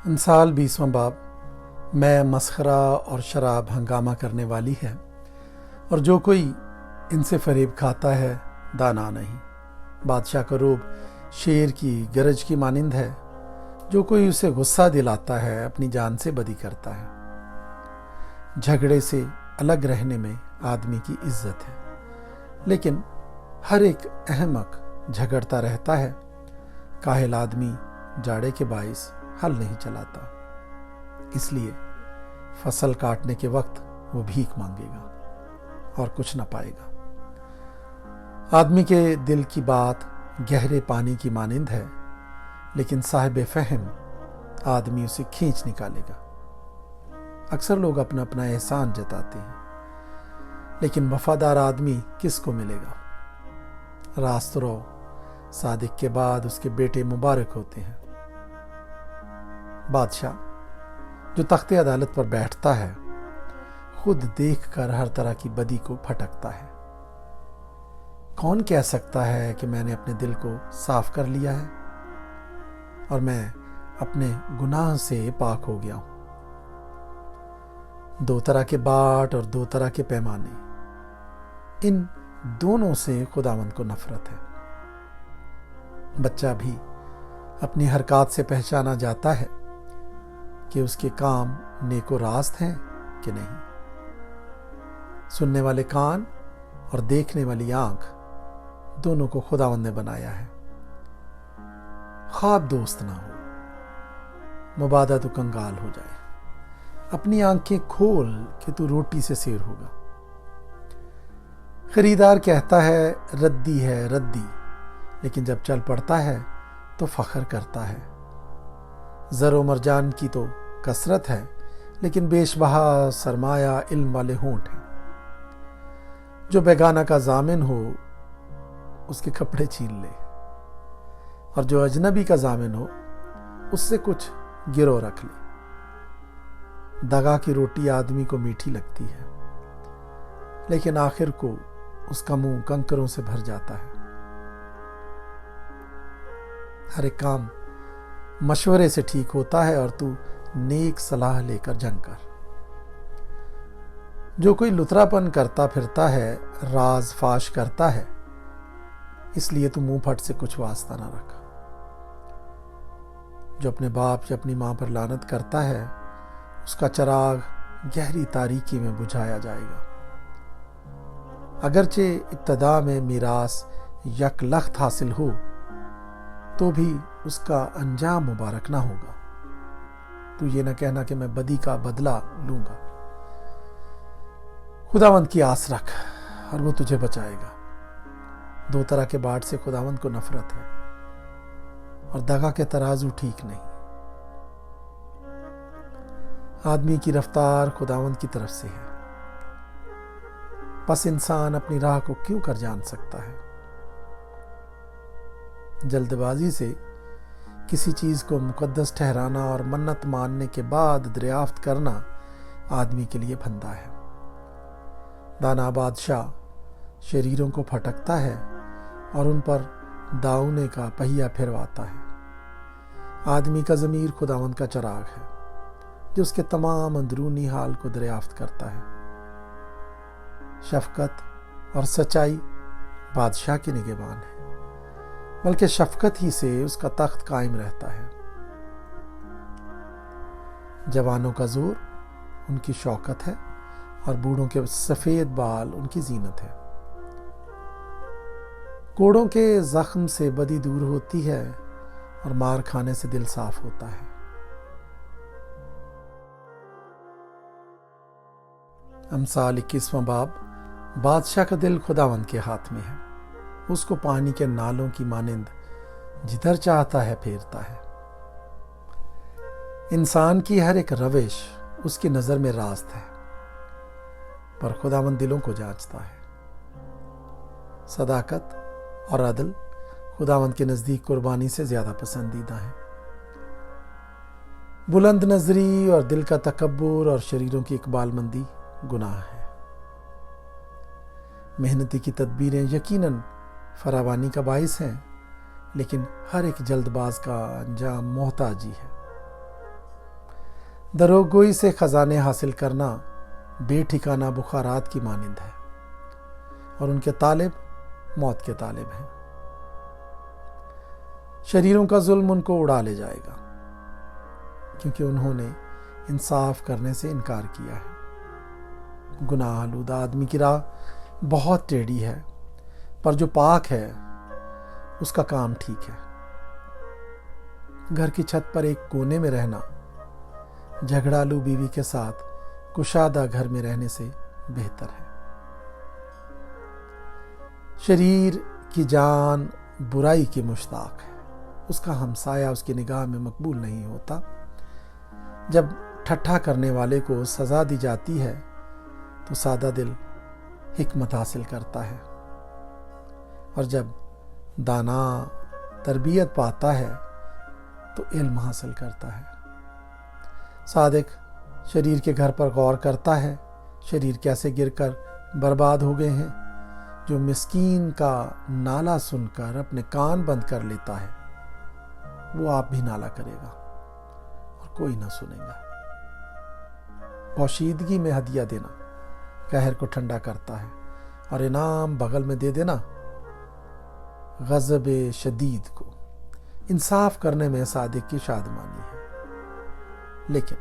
انصال 20واں باب میں مسخرہ اور شراب ہنگامہ کرنے والی ہے، اور جو کوئی ان سے فریب کھاتا ہے دانا نہیں۔ بادشاہ کا روب شیر کی گرج کی مانند ہے، جو کوئی اسے غصہ دلاتا ہے اپنی جان سے بدی کرتا ہے۔ جھگڑے سے الگ رہنے میں آدمی کی عزت ہے، لیکن ہر ایک احمق جھگڑتا رہتا ہے۔ کاہل آدمی جاڑے کے باعث حل نہیں چلاتا، اس لیے فصل کاٹنے کے وقت وہ بھیک مانگے گا اور کچھ نہ پائے گا۔ آدمی کے دل کی بات گہرے پانی کی مانند ہے، لیکن صاحب فہم آدمی اسے کھینچ نکالے گا۔ اکثر لوگ اپنا اپنا احسان جتاتے ہیں، لیکن وفادار آدمی کس کو ملے گا؟ راست رو صادق کے بعد اس کے بیٹے مبارک ہوتے ہیں۔ بادشاہ جو تخت عدالت پر بیٹھتا ہے خود دیکھ کر ہر طرح کی بدی کو پھٹکتا ہے۔ کون کہہ سکتا ہے کہ میں نے اپنے دل کو صاف کر لیا ہے اور میں اپنے گناہ سے پاک ہو گیا ہوں؟ دو طرح کے باٹ اور دو طرح کے پیمانے، ان دونوں سے خداوند کو نفرت ہے۔ بچہ بھی اپنی حرکات سے پہچانا جاتا ہے کہ اس کے کام نیک و راست ہیں کہ نہیں۔ سننے والے کان اور دیکھنے والی آنکھ دونوں کو خداوند نے بنایا ہے۔ خواب دوست نہ ہو، مبادہ تو کنگال ہو جائے۔ اپنی آنکھیں کھول کہ تو روٹی سے سیر ہوگا۔ خریدار کہتا ہے ردی ہے ردی، لیکن جب چل پڑتا ہے تو فخر کرتا ہے۔ زر و مرجان کی تو کثرت ہے، لیکن بیش بہا سرمایہ علم والے ہونٹ ہیں۔ جو بیگانہ کا ضامن ہو اس کے کپڑے چھین لے، اور جو اجنبی کا ضامن ہو اس سے کچھ گرو رکھ لے۔ دغا کی روٹی آدمی کو میٹھی لگتی ہے، لیکن آخر کو اس کا منہ کنکروں سے بھر جاتا ہے۔ ہر ایک کام مشورے سے ٹھیک ہوتا ہے، اور تو نیک صلاح لے کر جنگ کر۔ جو کوئی لترا پن کرتا پھرتا ہے راز فاش کرتا ہے، اس لیے تو منہ پھٹ سے کچھ واسطہ نہ رکھ۔ جو اپنے باپ یا اپنی ماں پر لعنت کرتا ہے اس کا چراغ گہری تاریکی میں بجھایا جائے گا۔ اگرچہ ابتدا میں میراث یک لخت حاصل ہو تو بھی اس کا انجام مبارک نہ ہوگا۔ تو یہ نہ کہنا کہ میں بدی کا بدلہ لوں گا۔ خداوند کی آس رکھ اور وہ تجھے بچائے گا۔ دو طرح کے باٹ سے خداوند کو نفرت ہے، اور دغا کے ترازو ٹھیک نہیں۔ آدمی کی رفتار خداوند کی طرف سے ہے، پس انسان اپنی راہ کو کیوں کر جان سکتا ہے؟ جلد بازی سے کسی چیز کو مقدس ٹھہرانا اور منت ماننے کے بعد دریافت کرنا آدمی کے لیے پھندا ہے۔ دانا بادشاہ شریروں کو پھٹکتا ہے اور ان پر داؤنے کا پہیا پھرواتا ہے۔ آدمی کا ضمیر خداوند کا چراغ ہے، جو اس کے تمام اندرونی حال کو دریافت کرتا ہے۔ شفقت اور سچائی بادشاہ کی نگہبان ہے، بلکہ شفقت ہی سے اس کا تخت قائم رہتا ہے۔ جوانوں کا زور ان کی شوکت ہے، اور بوڑھوں کے سفید بال ان کی زینت ہے۔ کوڑوں کے زخم سے بدی دور ہوتی ہے، اور مار کھانے سے دل صاف ہوتا ہے۔ امثال 21واں باب بادشاہ کا دل خداوند کے ہاتھ میں ہے، اس کو پانی کے نالوں کی مانند جدھر چاہتا ہے پھیرتا ہے۔ انسان کی ہر ایک روش اس کی نظر میں راست ہے، پر خداوند دلوں کو جانچتا ہے۔ صداقت اور عدل خداوند کے نزدیک قربانی سے زیادہ پسندیدہ ہیں۔ بلند نظری اور دل کا تکبر اور شریروں کی اقبال مندی گناہ ہے۔ محنتی کی تدبیریں یقیناً فراوانی کا باعث ہیں، لیکن ہر ایک جلد باز کا انجام محتاجی ہے۔ دروگوئی سے خزانے حاصل کرنا بے ٹھکانہ بخارات کی مانند ہے، اور ان کے طالب موت کے طالب ہیں۔ شریروں کا ظلم ان کو اڑا لے جائے گا، کیونکہ انہوں نے انصاف کرنے سے انکار کیا ہے۔ گناہ آلودہ آدمی کی راہ بہت ٹیڑھی ہے، پر جو پاک ہے اس کا کام ٹھیک ہے۔ گھر کی چھت پر ایک کونے میں رہنا جھگڑالو بیوی کے ساتھ کشادہ گھر میں رہنے سے بہتر ہے۔ شریر کی جان برائی کی مشتاق ہے، اس کا ہمسایہ اس کی نگاہ میں مقبول نہیں ہوتا۔ جب ٹھٹھا کرنے والے کو سزا دی جاتی ہے تو سادہ دل حکمت حاصل کرتا ہے، اور جب دانا تربیت پاتا ہے تو علم حاصل کرتا ہے۔ صادق شریر کے گھر پر غور کرتا ہے، شریر کیسے گر کر برباد ہو گئے ہیں۔ جو مسکین کا نالہ سن کر اپنے کان بند کر لیتا ہے، وہ آپ بھی نالہ کرے گا اور کوئی نہ سنے گا۔ پوشیدگی میں ہدیہ دینا قہر کو ٹھنڈا کرتا ہے، اور انعام بغل میں دے دینا غضب شدید کو۔ انصاف کرنے میں صادق کی شادمانی ہے، لیکن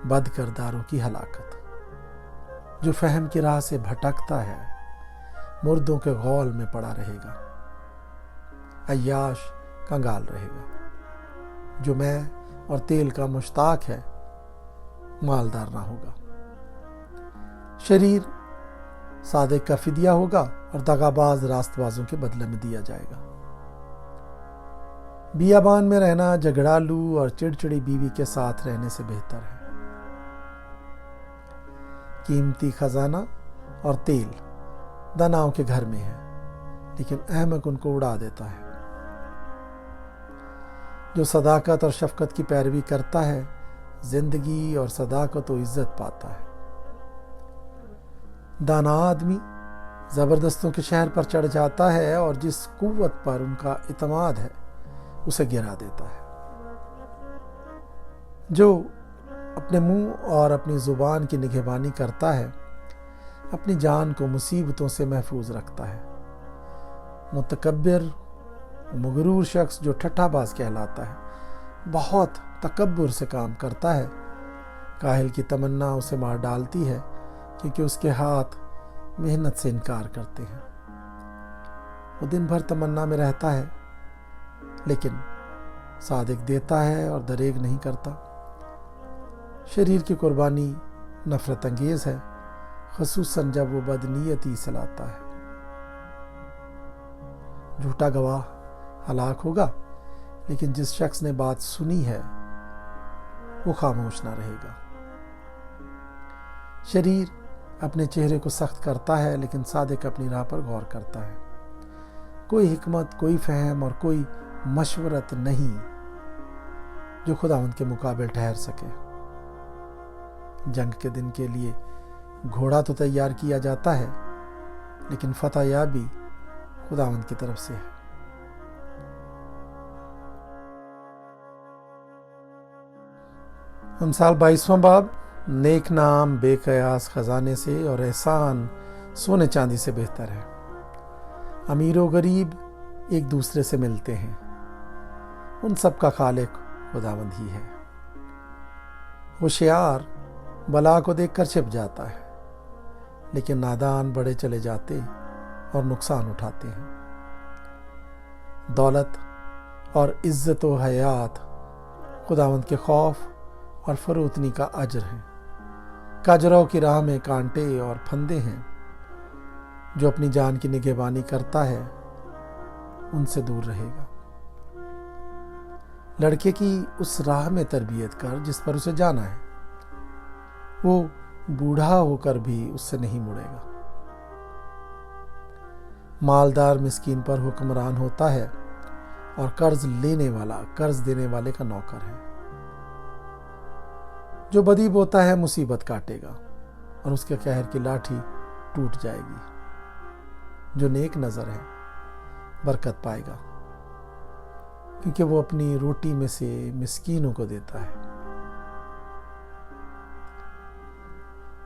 بد کرداروں کی ہلاکت۔ جو فہم کی راہ سے بھٹکتا ہے مردوں کے غول میں پڑا رہے گا، عیاش کنگال رہے گا۔ جو میں اور تیل کا مشتاق ہے مالدار نہ ہوگا۔ شریر صادق کا فدیہ ہوگا، اور دغا باز راست بازوں کے بدلے میں دیا جائے گا۔ بیابان میں رہنا جھگڑالو اور چڑچڑی بیوی کے ساتھ رہنے سے بہتر ہے۔ قیمتی خزانہ اور تیل دناؤں کے گھر میں ہے، لیکن احمق ان کو اڑا دیتا ہے۔ جو صداقت اور شفقت کی پیروی کرتا ہے زندگی اور صداقت و عزت پاتا ہے۔ دانا آدمی زبردستوں کے شہر پر چڑھ جاتا ہے، اور جس قوت پر ان کا اعتماد ہے اسے گرا دیتا ہے۔ جو اپنے منہ اور اپنی زبان کی نگہبانی کرتا ہے اپنی جان کو مصیبتوں سے محفوظ رکھتا ہے۔ متکبر مغرور شخص جو ٹھٹھا باز کہلاتا ہے بہت تکبر سے کام کرتا ہے۔ کاہل کی تمنا اسے مار ڈالتی ہے، کیونکہ اس کے ہاتھ محنت سے انکار کرتے ہیں۔ وہ دن بھر تمنا میں رہتا ہے، لیکن صادق دیتا ہے اور دریغ نہیں کرتا۔ شریر کی قربانی نفرت انگیز ہے، خصوصاً جب وہ بدنیتی سے لاتا ہے۔ جھوٹا گواہ ہلاک ہوگا، لیکن جس شخص نے بات سنی ہے وہ خاموش نہ رہے گا۔ شریر اپنے چہرے کو سخت کرتا ہے، لیکن صادق اپنی راہ پر غور کرتا ہے۔ کوئی حکمت، کوئی فہم اور کوئی مشورت نہیں جو خداوند کے مقابل ٹھہر سکے۔ جنگ کے دن کے لیے گھوڑا تو تیار کیا جاتا ہے، لیکن فتح یابی خداوند کی طرف سے ہے۔ امثال 22واں باب۔ نیک نام بے قیاس خزانے سے اور احسان سونے چاندی سے بہتر ہے۔ امیر و غریب ایک دوسرے سے ملتے ہیں، ان سب کا خالق خداوند ہی ہے۔ ہوشیار بلا کو دیکھ کر چھپ جاتا ہے، لیکن نادان بڑے چلے جاتے اور نقصان اٹھاتے ہیں۔ دولت اور عزت و حیات خداوند کے خوف اور فروتنی کا اجر ہے۔ کاجروں کی راہ میں کانٹے اور پھندے ہیں، جو اپنی جان کی نگہبانی کرتا ہے ان سے دور رہے گا۔ لڑکے کی اس راہ میں تربیت کر جس پر اسے جانا ہے، وہ بوڑھا ہو کر بھی اس سے نہیں مڑے گا۔ مالدار مسکین پر حکمران ہوتا ہے، اور قرض لینے والا قرض دینے والے کا نوکر ہے۔ جو بدی بوتا ہے مصیبت کاٹے گا، اور اس کے قہر کی لاٹھی ٹوٹ جائے گی۔ جو نیک نظر ہے برکت پائے گا، کیونکہ وہ اپنی روٹی میں سے مسکینوں کو دیتا ہے۔